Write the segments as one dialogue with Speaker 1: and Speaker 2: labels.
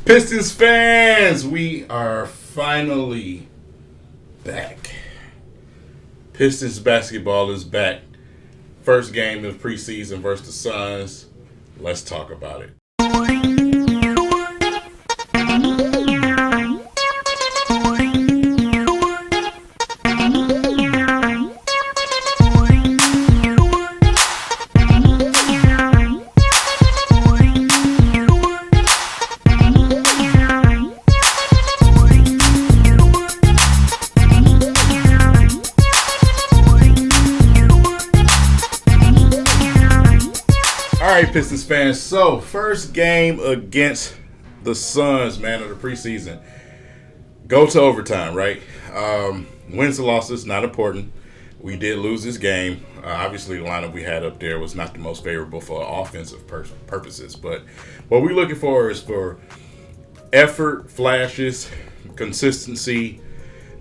Speaker 1: Pistons fans, we are finally back. Pistons basketball is back. First game of preseason versus the Suns. Let's talk about it. Pistons fans, so first game against the Suns, man, of the preseason. Go to overtime, right? Wins and losses, not important. We did lose this game. Obviously, the lineup we had up there was not the most favorable for offensive purposes. But what we're looking for is for effort, flashes, consistency,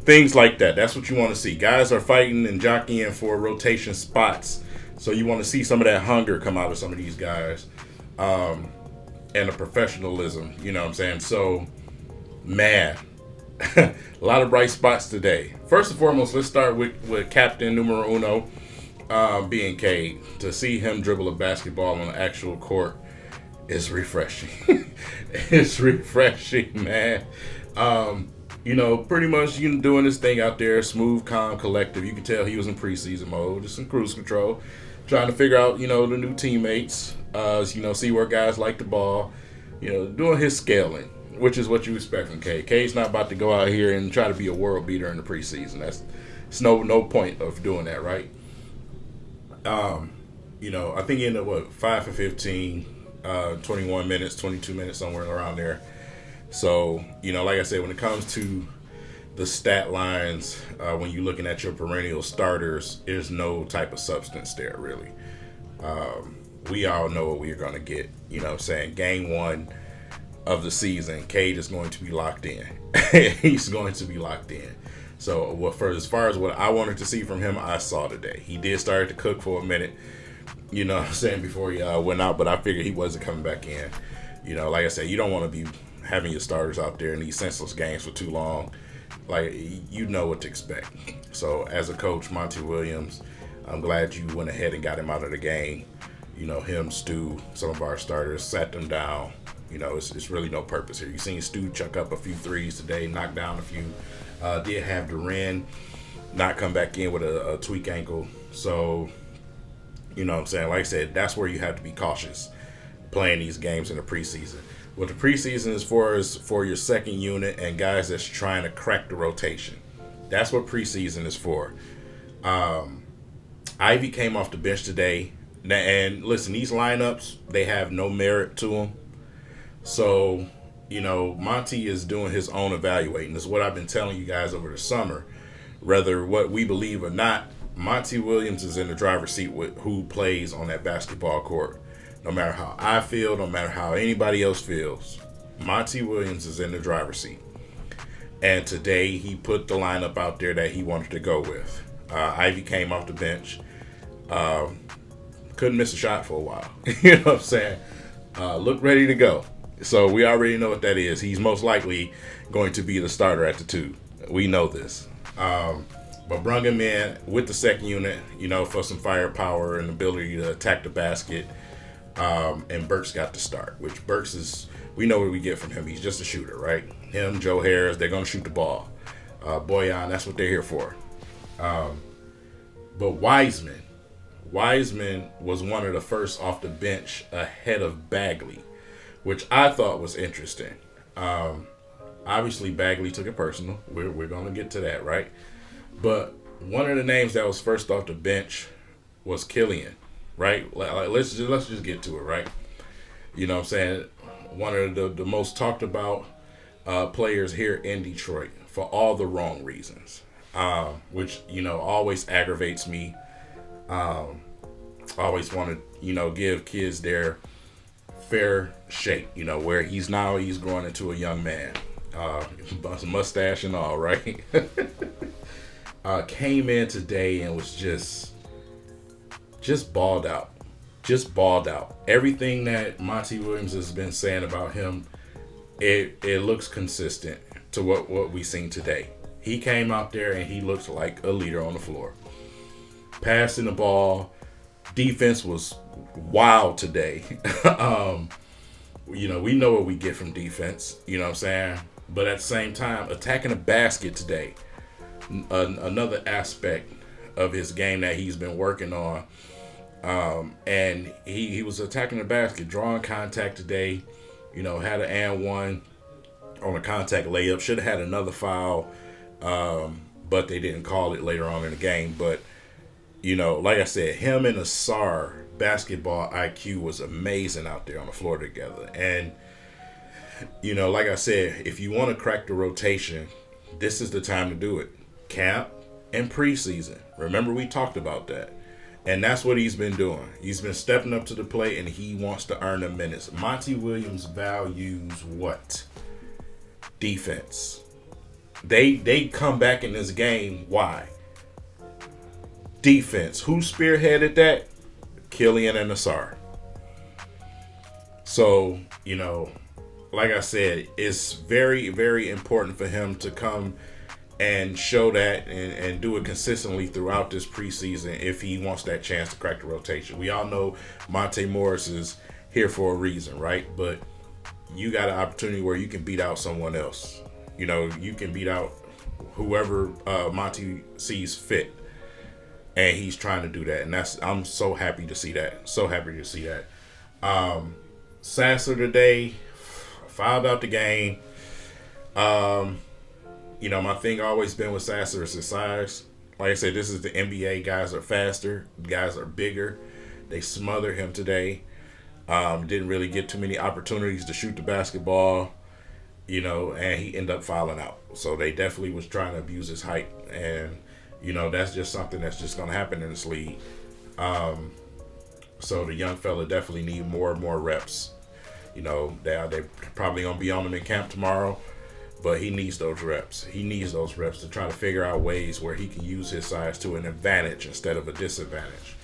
Speaker 1: things like that. That's what you want to see. Guys are fighting and jockeying for rotation spots. So you want to see some of that hunger come out of some of these guys, and the professionalism, you know what I'm saying? So, man, a lot of bright spots today. First and foremost, let's start with Captain Numero Uno, being Cade. To see him dribble a basketball on the actual court is refreshing. It's refreshing, man. Pretty much doing this thing out there, smooth, calm, collective. You can tell he was in preseason mode, just in cruise control, trying to figure out, the new teammates, see where guys like the ball, doing his scaling, which is what you expect from Cade. Cade's not about to go out here and try to be a world beater in the preseason. It's no point of doing that, right? I think he ended up, 5 for 15, 21 minutes, 22 minutes, somewhere around there. So, like I said, when it comes to the stat lines, when you're looking at your perennial starters, there's no type of substance there, really. We all know what we're going to get. Game one of the season, Cade is going to be locked in. He's going to be locked in. So, as far as what I wanted to see from him, I saw today. He did start to cook for a minute, before he went out, but I figured he wasn't coming back in. Like I said, you don't want to be having your starters out there in these senseless games for too long. Like, you know what to expect. So, as a coach, Monty Williams, I'm glad you went ahead and got him out of the game. Him, Stu, some of our starters, sat them down. It's really no purpose here. You seen Stu chuck up a few threes today, knock down a few. Did have Duran not come back in with a tweak ankle. So, what I'm saying? Like I said, that's where you have to be cautious playing these games in the preseason. What the preseason is for your second unit and guys that's trying to crack the rotation. That's what preseason is for. Ivy came off the bench today. And listen, these lineups, they have no merit to them. So, Monty is doing his own evaluating. This is what I've been telling you guys over the summer. Whether what we believe or not, Monty Williams is in the driver's seat with who plays on that basketball court. No matter how I feel, no matter how anybody else feels, Monty Williams is in the driver's seat. And today he put the lineup out there that he wanted to go with. Ivy came off the bench. Couldn't miss a shot for a while. You know what I'm saying? Looked ready to go. So we already know what that is. He's most likely going to be the starter at the 2. We know this. But brung him in with the second unit, for some firepower and ability to attack the basket. And Burks got the start, which Burks is, we know what we get from him. He's just a shooter, right? Him, Joe Harris, they're going to shoot the ball. Boyan, that's what they're here for. But Wiseman was one of the first off the bench ahead of Bagley, which I thought was interesting. Obviously, Bagley took it personal. We're going to get to that, right? But one of the names that was first off the bench was Killian. Right? Let's just get to it, right? You know what I'm saying? One of the most talked about players here in Detroit for all the wrong reasons, which, always aggravates me. Always want to, give kids their fair shake, where he's growing into a young man. Mustache and all, right? Came in today and was just balled out. Just balled out. Everything that Monty Williams has been saying about him it looks consistent to what we seen today. He came out there and he looked like a leader on the floor, passing the ball. Defense was wild today. We know what we get from defense. You know what I'm saying? But at the same time, attacking the basket today, another aspect of his game that he's been working on. And he was attacking the basket, drawing contact today. Had an and one on a contact layup. Should have had another foul, but they didn't call it later on in the game. But, like I said, him and Ausar basketball IQ was amazing out there on the floor together. And, like I said, if you want to crack the rotation, this is the time to do it. Camp and preseason. Remember, we talked about that. And that's what he's been doing. He's been stepping up to the plate, and he wants to earn the minutes. Monty Williams values what? Defense. They come back in this game. Why? Defense. Who spearheaded that? Killian and Ausar. So, like I said, it's very, very important for him to come and show that and do it consistently throughout this preseason if he wants that chance to crack the rotation. We all know Monte Morris is here for a reason, right? But you got an opportunity where you can beat out someone else. You can beat out whoever Monte sees fit. And he's trying to do that. And I'm so happy to see that. So happy to see that. Sasser today fouled out the game. My thing always been with Sasser is his size. Like I said, this is the NBA. Guys are faster. Guys are bigger. They smothered him today. Didn't really get too many opportunities to shoot the basketball, and he ended up fouling out. So they definitely was trying to abuse his height. And, that's just something that's just going to happen in this league. So the young fella definitely need more and more reps. They're probably going to be on him in camp tomorrow. But he needs those reps. He needs those reps to try to figure out ways where he can use his size to an advantage instead of a disadvantage.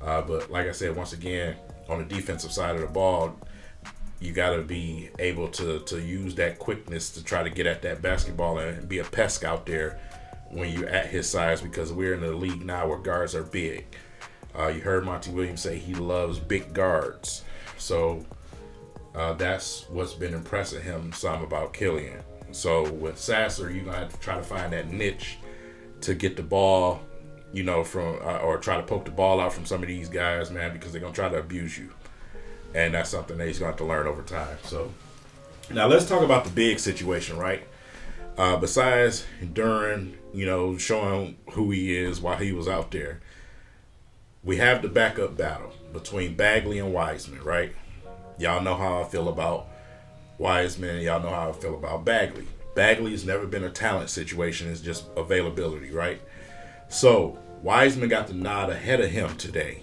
Speaker 1: But like I said, once again, on the defensive side of the ball, you got to be able to use that quickness to try to get at that basketball and be a pest out there when you're at his size, because we're in a league now where guards are big. You heard Monty Williams say he loves big guards. So that's what's been impressing him some about Killian. So with Sasser, you're going to have to try to find that niche to get the ball, from or try to poke the ball out from some of these guys, man, because they're going to try to abuse you. And that's something that he's going to have to learn over time. So now let's talk about the big situation, right? Besides Duran, showing who he is while he was out there, we have the backup battle between Bagley and Wiseman, right? Y'all know how I feel about Wiseman. Y'all know how I feel about Bagley. Bagley's never been a talent situation. It's just availability, right? So Wiseman got the nod ahead of him today.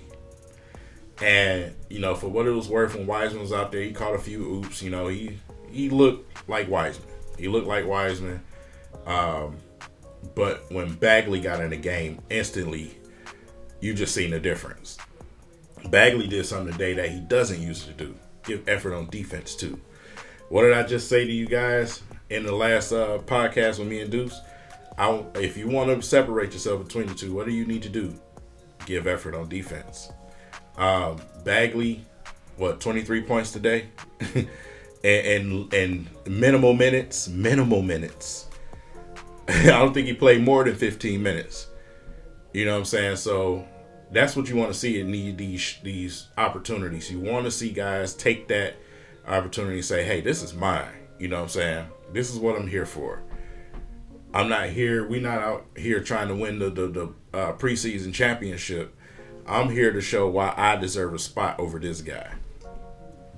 Speaker 1: And, for what it was worth, when Wiseman was out there, he caught a few oops. He looked like Wiseman. But when Bagley got in the game, instantly, you just seen the difference. Bagley did something today that he doesn't usually do. Give effort on defense, too. What did I just say to you guys in the last podcast with me and Deuce? If you want to separate yourself between the two, what do you need to do? Give effort on defense. Bagley, 23 points today? and minimal minutes. I don't think he played more than 15 minutes. You know what I'm saying? So that's what you want to see and need these opportunities. You want to see guys take that opportunity and say, hey, this is mine. You know what I'm saying? This is what I'm here for. We're not out here trying to win the preseason championship. I'm here to show why I deserve a spot over this guy.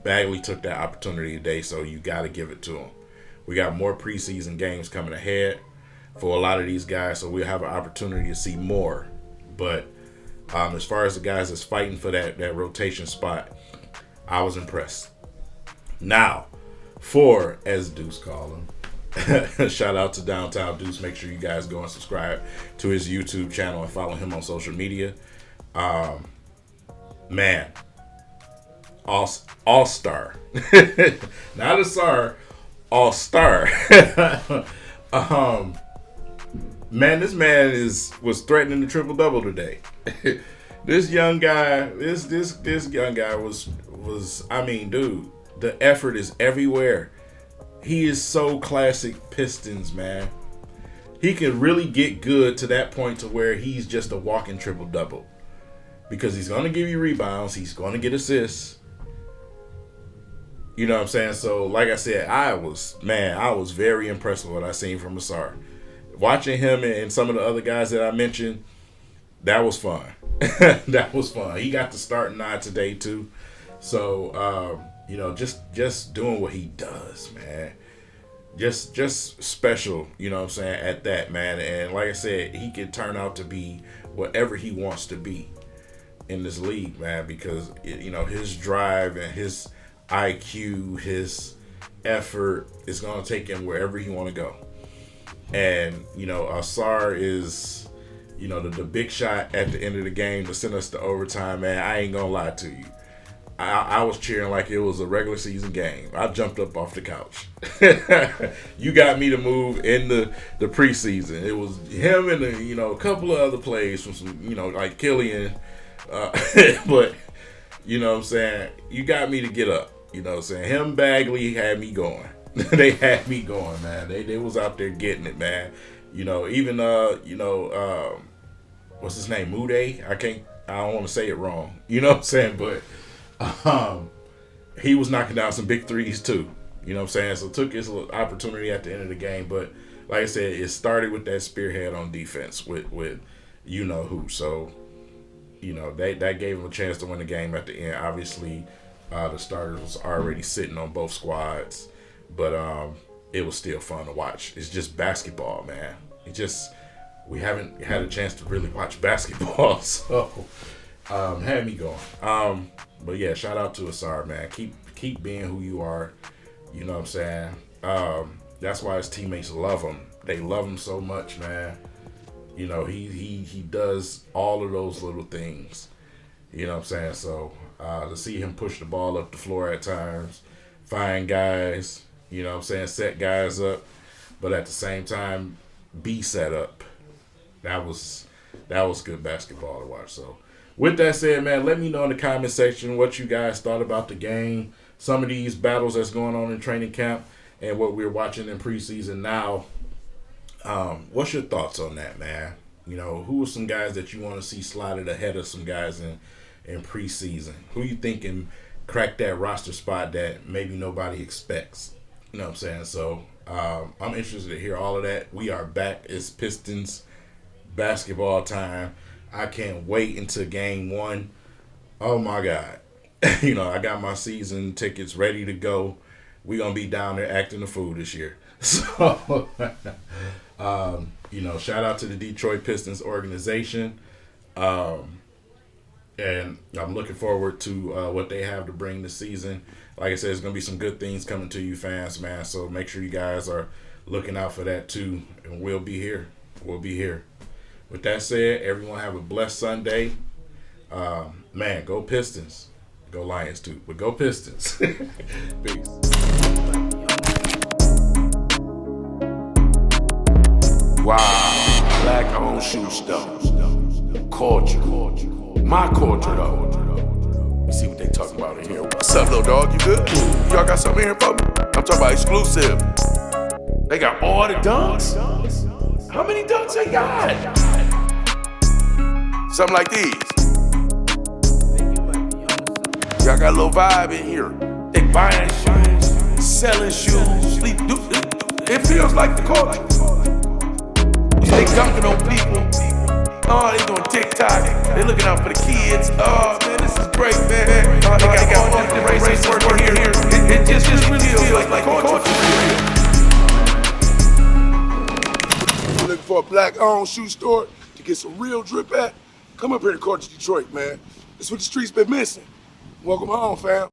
Speaker 1: Bagley took that opportunity today, so you got to give it to him. We got more preseason games coming ahead for a lot of these guys, so we'll have an opportunity to see more. But as far as the guys that's fighting for that rotation spot, I was impressed. Now, as Deuce call him, shout out to Downtown Deuce. Make sure you guys go and subscribe to his YouTube channel and follow him on social media. All-star. Not Ausar, all-star. Man, this man was threatening the triple-double today. This young guy, this young guy was I mean, dude, the effort is everywhere. He is so classic Pistons, man. He can really get good to that point to where he's just a walking triple-double. Because he's going to give you rebounds. He's going to get assists. You know what I'm saying? So, like I said, I was very impressed with what I seen from Ausar. Watching him and some of the other guys that I mentioned, that was fun. That was fun. He got the starting nod today, too. So, just doing what he does, man. Just special, you know what I'm saying, at that, man. And like I said, he can turn out to be whatever he wants to be in this league, man, because his drive and his IQ, his effort is going to take him wherever he want to go. And Ausar is the big shot at the end of the game to send us to overtime, man. I ain't gonna lie to you, I was cheering like it was a regular season game. I jumped up off the couch. You got me to move in the preseason. It was him and a couple of other plays from some like Killian. But you know what I'm saying, you got me to get up. You know what I'm saying, him, Bagley had me going. They had me going, man. They was out there getting it, man. Even what's his name, Mude? I don't want to say it wrong. You know what I'm saying, but he was knocking down some big threes too. You know what I'm saying, so took his little opportunity at the end of the game. But like I said, it started with that spearhead on defense with who. So that gave him a chance to win the game at the end. Obviously, the starters was already sitting on both squads, but it was still fun to watch. It's just basketball, man. We haven't had a chance to really watch basketball, so had me going. But yeah, shout out to Ausar, man. Keep being who you are. You know what I'm saying? That's why his teammates love him. They love him so much, man. He does all of those little things. You know what I'm saying? So to see him push the ball up the floor at times, find guys, you know what I'm saying, set guys up, but at the same time be set up. That was good basketball to watch. So with that said, man, let me know in the comment section what you guys thought about the game, some of these battles that's going on in training camp, and what we're watching in preseason now. What's your thoughts on that, man? Who are some guys that you want to see slided ahead of some guys in preseason? Who you think can crack that roster spot that maybe nobody expects? You know what I'm saying? So I'm interested to hear all of that. We are back. It's Pistons basketball time. I can't wait until game 1. Oh my God. I got my season tickets ready to go. We're going to be down there acting the fool this year. So, shout out to the Detroit Pistons organization. And I'm looking forward to what they have to bring this season. Like I said, there's going to be some good things coming to you fans, man. So make sure you guys are looking out for that too. And we'll be here. We'll be here. With that said, everyone have a blessed Sunday. Man, go Pistons. Go Lions too, but go Pistons. Peace.
Speaker 2: Wow, black-owned shoe store. Culture. My culture, though. You see what they talking about in here. What's up, little dog? You good? Y'all got something in here for me? I'm talking about exclusive. They got all the dunks? How many dunks they got? Something like these. Y'all got a little vibe in here. They buying shoes, selling shoes. It feels like the culture. They dunking on people. Oh, they doing TikTok. They looking out for the kids. Oh, man, this is great, man. They got all the races working here. It just really feels like culture. You're looking for a black-owned shoe store to get some real drip at? Come up here to Culture Detroit, man. That's what the streets been missing. Welcome home, fam.